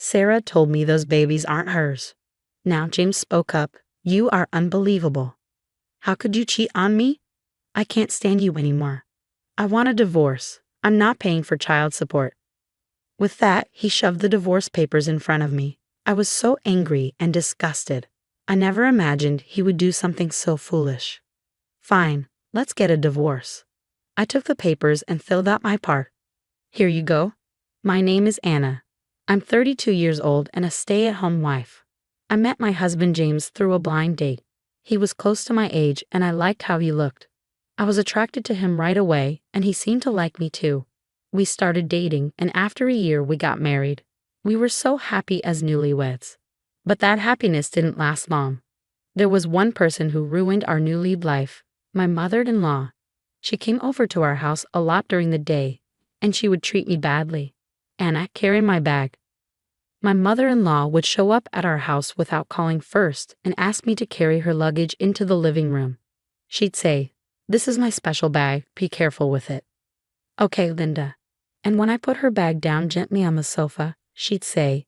Sarah told me those babies aren't hers. Now James spoke up. You are unbelievable. How could you cheat on me? I can't stand you anymore. I want a divorce. I'm not paying for child support. With that, he shoved the divorce papers in front of me. I was so angry and disgusted. I never imagined he would do something so foolish. Fine, let's get a divorce. I took the papers and filled out my part. Here you go. My name is Anna. I'm 32 years old and a stay-at-home wife. I met my husband James through a blind date. He was close to my age and I liked how he looked. I was attracted to him right away and he seemed to like me too. We started dating and after a year we got married. We were so happy as newlyweds. But that happiness didn't last long. There was one person who ruined our newly life, my mother-in-law. She came over to our house a lot during the day, and she would treat me badly. Anna, carry my bag. My mother-in-law would show up at our house without calling first and ask me to carry her luggage into the living room. She'd say, "This is my special bag, be careful with it." "Okay, Linda." And when I put her bag down gently on the sofa, she'd say,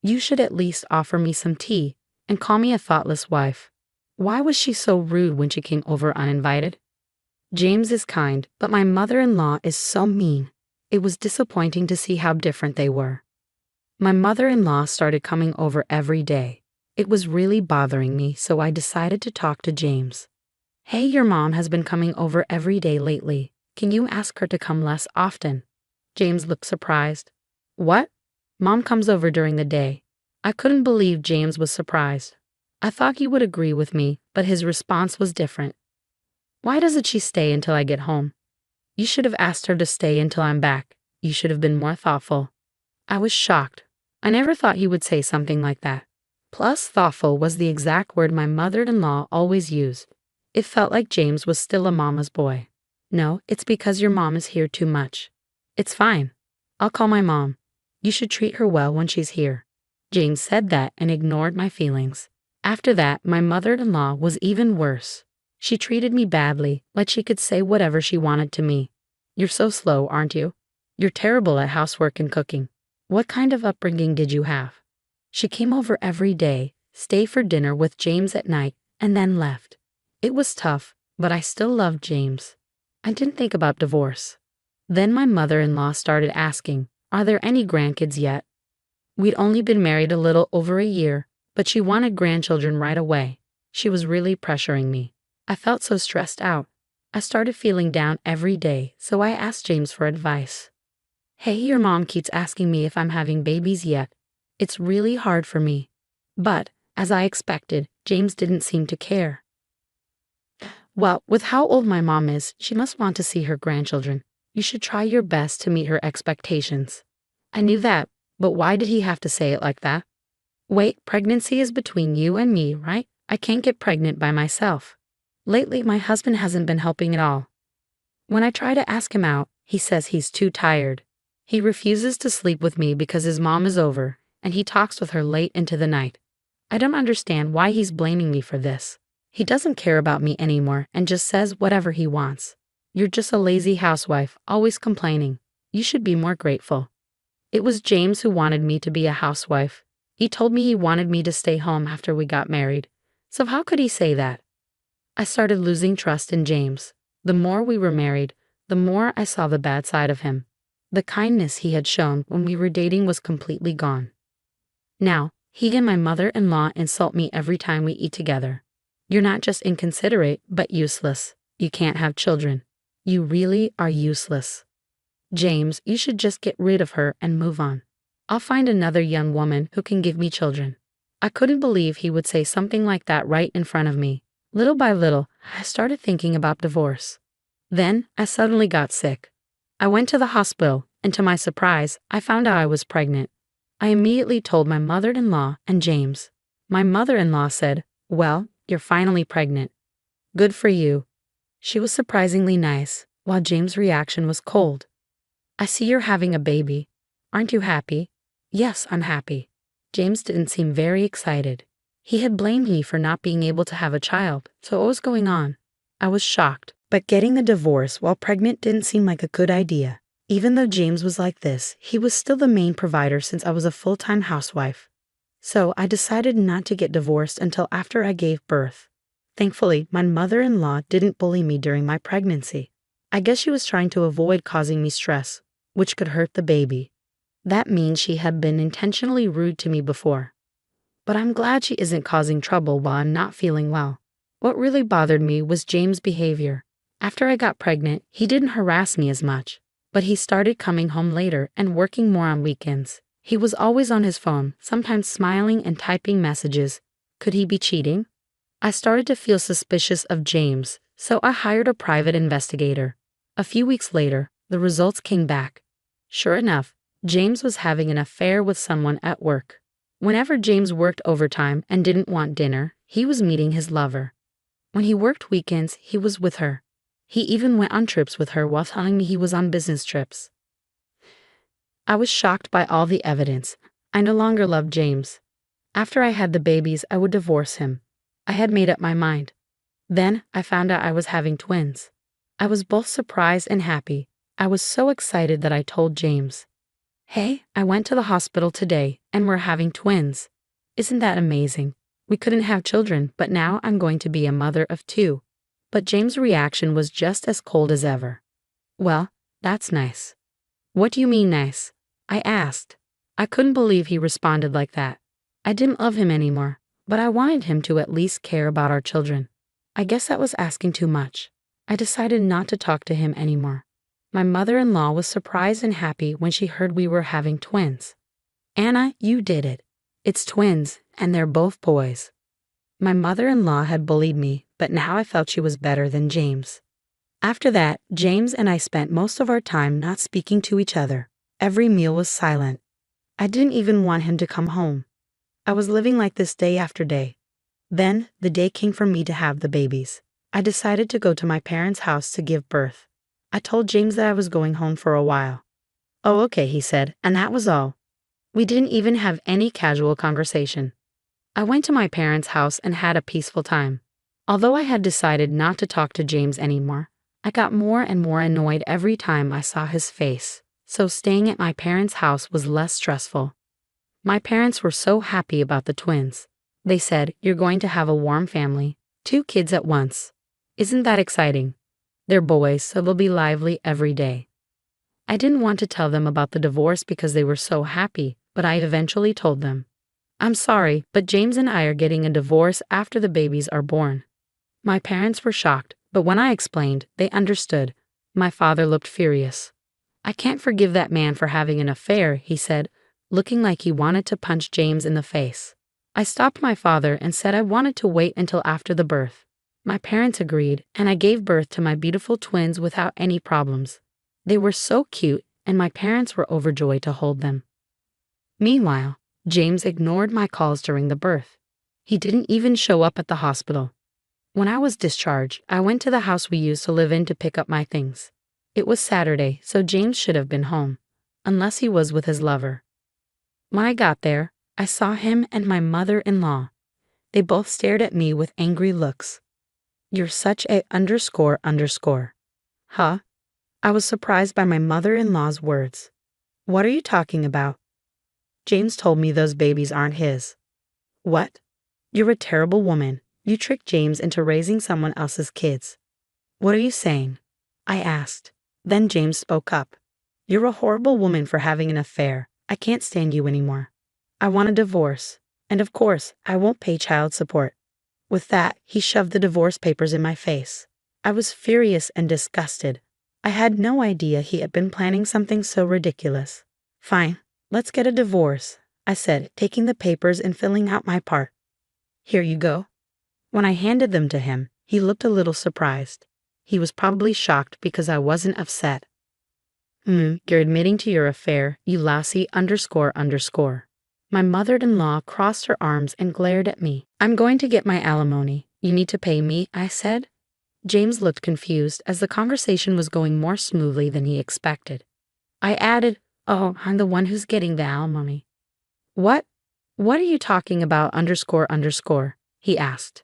"You should at least offer me some tea," and call me a thoughtless wife. Why was she so rude when she came over uninvited? James is kind, but my mother-in-law is so mean. It was disappointing to see how different they were. My mother-in-law started coming over every day. It was really bothering me, so I decided to talk to James. "Hey, your mom has been coming over every day lately. Can you ask her to come less often?" James looked surprised. "What? Mom comes over during the day." I couldn't believe James was surprised. I thought he would agree with me, but his response was different. "Why doesn't she stay until I get home?" "You should have asked her to stay until I'm back. You should have been more thoughtful." I was shocked. I never thought he would say something like that. Plus, thoughtful was the exact word my mother-in-law always used. It felt like James was still a mama's boy. "No, it's because your mom is here too much." "It's fine. I'll call my mom. You should treat her well when she's here." James said that and ignored my feelings. After that, my mother-in-law was even worse. She treated me badly, like she could say whatever she wanted to me. "You're so slow, aren't you? You're terrible at housework and cooking. What kind of upbringing did you have?" She came over every day, stayed for dinner with James at night, and then left. It was tough, but I still loved James. I didn't think about divorce. Then my mother-in-law started asking, "Are there any grandkids yet?" We'd only been married a little over a year, but she wanted grandchildren right away. She was really pressuring me. I felt so stressed out. I started feeling down every day, so I asked James for advice. "Hey, your mom keeps asking me if I'm having babies yet. It's really hard for me." But, as I expected, James didn't seem to care. "Well, with how old my mom is, she must want to see her grandchildren. You should try your best to meet her expectations." I knew that, but why did he have to say it like that? "Wait, pregnancy is between you and me, right? I can't get pregnant by myself. Lately, my husband hasn't been helping at all. When I try to ask him out, he says he's too tired. He refuses to sleep with me because his mom is over, and he talks with her late into the night. I don't understand why he's blaming me for this. He doesn't care about me anymore and just says whatever he wants. You're just a lazy housewife, always complaining. You should be more grateful." It was James who wanted me to be a housewife. He told me he wanted me to stay home after we got married. So how could he say that? I started losing trust in James. The more we were married, the more I saw the bad side of him. The kindness he had shown when we were dating was completely gone. Now, he and my mother-in-law insult me every time we eat together. "You're not just inconsiderate, but useless. You can't have children. You really are useless. James, you should just get rid of her and move on. I'll find another young woman who can give me children." I couldn't believe he would say something like that right in front of me. Little by little, I started thinking about divorce. Then, I suddenly got sick. I went to the hospital, and to my surprise, I found out I was pregnant. I immediately told my mother-in-law and James. My mother-in-law said, "Well, you're finally pregnant. Good for you." She was surprisingly nice, while James' reaction was cold. "I see you're having a baby. Aren't you happy?" "Yes, I'm happy." James didn't seem very excited. He had blamed me for not being able to have a child, so what was going on? I was shocked, but getting the divorce while pregnant didn't seem like a good idea. Even though James was like this, he was still the main provider since I was a full-time housewife. So I decided not to get divorced until after I gave birth. Thankfully, my mother-in-law didn't bully me during my pregnancy. I guess she was trying to avoid causing me stress, which could hurt the baby. That means she had been intentionally rude to me before. But I'm glad she isn't causing trouble while I'm not feeling well. What really bothered me was James' behavior. After I got pregnant, he didn't harass me as much, but he started coming home later and working more on weekends. He was always on his phone, sometimes smiling and typing messages. Could he be cheating? I started to feel suspicious of James, so I hired a private investigator. A few weeks later, the results came back. Sure enough, James was having an affair with someone at work. Whenever James worked overtime and didn't want dinner, he was meeting his lover. When he worked weekends, he was with her. He even went on trips with her while telling me he was on business trips. I was shocked by all the evidence. I no longer loved James. After I had the babies, I would divorce him. I had made up my mind. Then I found out I was having twins. I was both surprised and happy. I was so excited that I told James, "Hey, I went to the hospital today and we're having twins. Isn't that amazing? We couldn't have children, but now I'm going to be a mother of 2. But James' reaction was just as cold as ever. "Well, that's nice." "What do you mean nice?" I asked. I couldn't believe he responded like that. I didn't love him anymore, but I wanted him to at least care about our children. I guess that was asking too much. I decided not to talk to him anymore. My mother-in-law was surprised and happy when she heard we were having twins. "Anna, you did it. It's twins, and they're both boys." My mother-in-law had bullied me, but now I felt she was better than James. After that, James and I spent most of our time not speaking to each other. Every meal was silent. I didn't even want him to come home. I was living like this day after day. Then, the day came for me to have the babies. I decided to go to my parents' house to give birth. I told James that I was going home for a while. "Oh, okay," he said, and that was all. We didn't even have any casual conversation. I went to my parents' house and had a peaceful time. Although I had decided not to talk to James anymore, I got more and more annoyed every time I saw his face, so staying at my parents' house was less stressful. My parents were so happy about the twins. They said, "You're going to have a warm family, 2 kids at once. Isn't that exciting? They're boys, so they'll be lively every day." I didn't want to tell them about the divorce because they were so happy, but I eventually told them. "I'm sorry, but James and I are getting a divorce after the babies are born." My parents were shocked, but when I explained, they understood. My father looked furious. "I can't forgive that man for having an affair," he said, looking like he wanted to punch James in the face. I stopped my father and said I wanted to wait until after the birth. My parents agreed, and I gave birth to my beautiful twins without any problems. They were so cute, and my parents were overjoyed to hold them. Meanwhile, James ignored my calls during the birth. He didn't even show up at the hospital. When I was discharged, I went to the house we used to live in to pick up my things. It was Saturday, so James should have been home, unless he was with his lover. When I got there, I saw him and my mother-in-law. They both stared at me with angry looks. "You're such a __." Huh? I was surprised by my mother-in-law's words. "What are you talking about?" "James told me those babies aren't his." "What? You're a terrible woman. You tricked James into raising someone else's kids." "What are you saying?" I asked. Then James spoke up. "You're a horrible woman for having an affair. I can't stand you anymore. I want a divorce. And of course, I won't pay child support." With that, he shoved the divorce papers in my face. I was furious and disgusted. I had no idea he had been planning something so ridiculous. "Fine, let's get a divorce," I said, taking the papers and filling out my part. "Here you go." When I handed them to him, he looked a little surprised. He was probably shocked because I wasn't upset. You're admitting to your affair, you lousy __." My mother-in-law crossed her arms and glared at me. "I'm going to get my alimony. You need to pay me," I said. James looked confused as the conversation was going more smoothly than he expected. I added, "Oh, I'm the one who's getting the alimony." What are you talking about __?" he asked.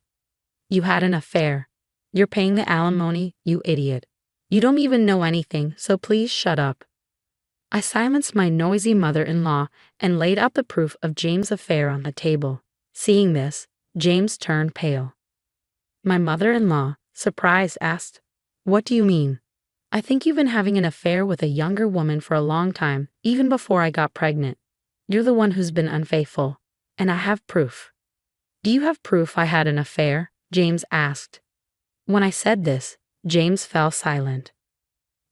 "You had an affair. You're paying the alimony, you idiot. You don't even know anything, so please shut up." I silenced my noisy mother-in-law and laid out the proof of James' affair on the table. Seeing this, James turned pale. My mother-in-law, surprised, asked, "What do you mean?" "I think you've been having an affair with a younger woman for a long time, even before I got pregnant. You're the one who's been unfaithful, and I have proof." "Do you have proof I had an affair?" James asked. When I said this, James fell silent.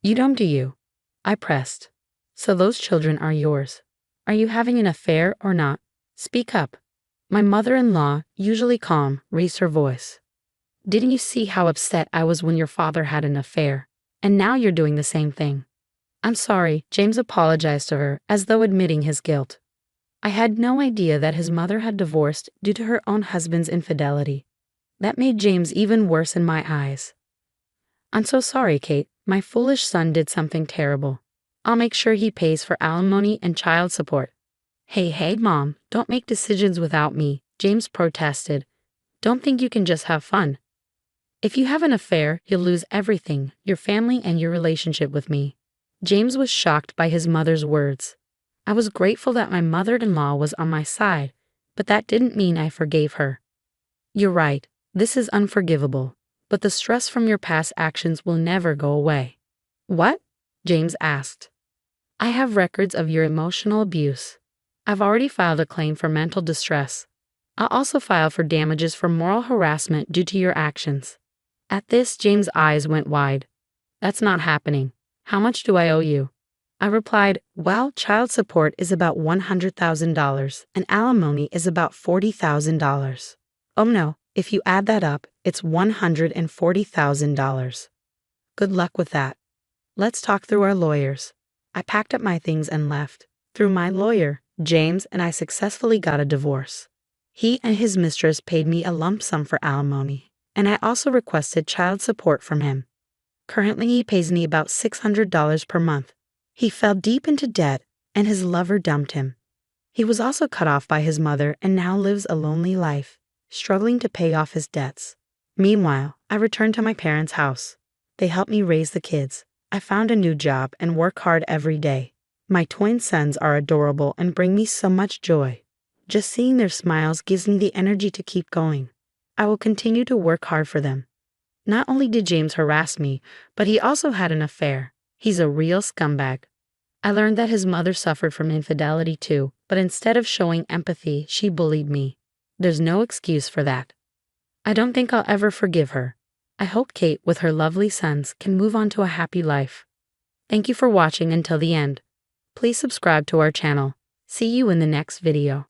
"You don't, do you?" I pressed. "So those children are yours. Are you having an affair or not? Speak up." My mother-in-law, usually calm, raised her voice. "Didn't you see how upset I was when your father had an affair? And now you're doing the same thing." "I'm sorry," James apologized to her, as though admitting his guilt. I had no idea that his mother had divorced due to her own husband's infidelity. That made James even worse in my eyes. "I'm so sorry, Kate. My foolish son did something terrible. I'll make sure he pays for alimony and child support." Hey, Mom, don't make decisions without me," James protested. "Don't think you can just have fun. If you have an affair, you'll lose everything, your family and your relationship with me." James was shocked by his mother's words. I was grateful that my mother-in-law was on my side, but that didn't mean I forgave her. "You're right, this is unforgivable, but the stress from your past actions will never go away." "What?" James asked. "I have records of your emotional abuse. I've already filed a claim for mental distress. I'll also file for damages for moral harassment due to your actions." At this, James' eyes went wide. "That's not happening. How much do I owe you?" I replied, "Well, child support is about $100,000 and alimony is about $40,000. Oh no, if you add that up, it's $140,000. Good luck with that. Let's talk through our lawyers." I packed up my things and left. Through my lawyer, James and I successfully got a divorce. He and his mistress paid me a lump sum for alimony, and I also requested child support from him. Currently, he pays me about $600 per month. He fell deep into debt, and his lover dumped him. He was also cut off by his mother and now lives a lonely life, struggling to pay off his debts. Meanwhile, I returned to my parents' house. They helped me raise the kids. I found a new job and work hard every day. My twin sons are adorable and bring me so much joy. Just seeing their smiles gives me the energy to keep going. I will continue to work hard for them. Not only did James harass me, but he also had an affair. He's a real scumbag. I learned that his mother suffered from infidelity too, but instead of showing empathy, she bullied me. There's no excuse for that. I don't think I'll ever forgive her. I hope Kate, with her lovely sons, can move on to a happy life. Thank you for watching until the end. Please subscribe to our channel. See you in the next video.